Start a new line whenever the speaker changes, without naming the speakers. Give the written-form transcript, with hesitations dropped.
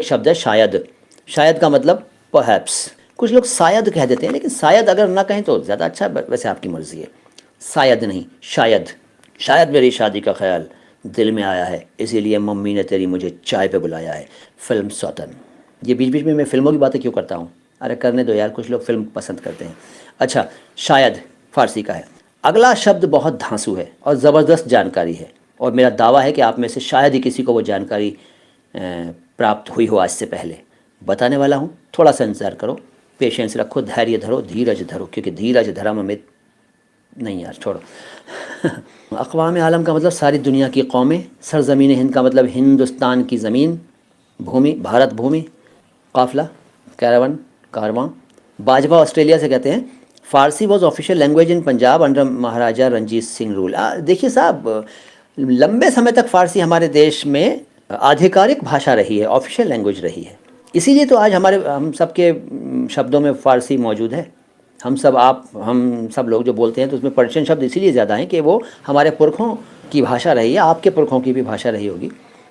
एक शब्द है शायद। शायद का मतलब परहैप्स। कुछ लोग शायद कह देते हैं, लेकिन शायद अगर ना कहें तो ज़्यादा अच्छा, वैसे आपकी मर्ज़ी है। शायद नहीं, शायद। शायद मेरी शादी का ख्याल दिल में आया है, इसीलिए मम्मी ने तेरी मुझे चाय पे बुलाया है। फिल्म सौतन। ये बीच बीच में मैं फ़िल्मों की बातें क्यों करता हूँ? अरे करने दो यार, कुछ लोग फ़िल्म पसंद करते हैं। अच्छा, शायद फ़ारसी का है। अगला शब्द बहुत धांसू है और ज़बरदस्त जानकारी है, और मेरा दावा है कि आप में से शायद ही किसी को वो जानकारी प्राप्त हुई हो आज से पहले। बताने वाला हूँ, थोड़ा सा इंतज़ार करो, पेशेंस रखो, धैर्य धरो, धीरज धरो, क्योंकि धीरज धर्म अमित। नहीं यार, छोड़ो। अक़वाम आलम का मतलब सारी दुनिया की कौमें। सरज़मीन हिंद का मतलब हिंदुस्तान की ज़मीन, भूमि, भारत भूमि। काफ़िला, कैरावन, कारवां। बाजवा ऑस्ट्रेलिया से कहते हैं। Farsi was official language in Punjab under Maharaja Ranjit Singh rule. देखिए साहब, लंबे समय तक फ़ारसी हमारे देश में आधिकारिक भाषा रही है, ऑफिशियल लैंग्वेज रही है। इसीलिए तो आज हम सब के शब्दों में फ़ारसी मौजूद है। हम सब लोग जो बोलते हैं तो उसमें पर्शियन शब्द इसीलिए ज़्यादा हैं कि वो हमारे पुरखों की भाषा रही है, आपके पुरखों की भी भाषा रही होगी।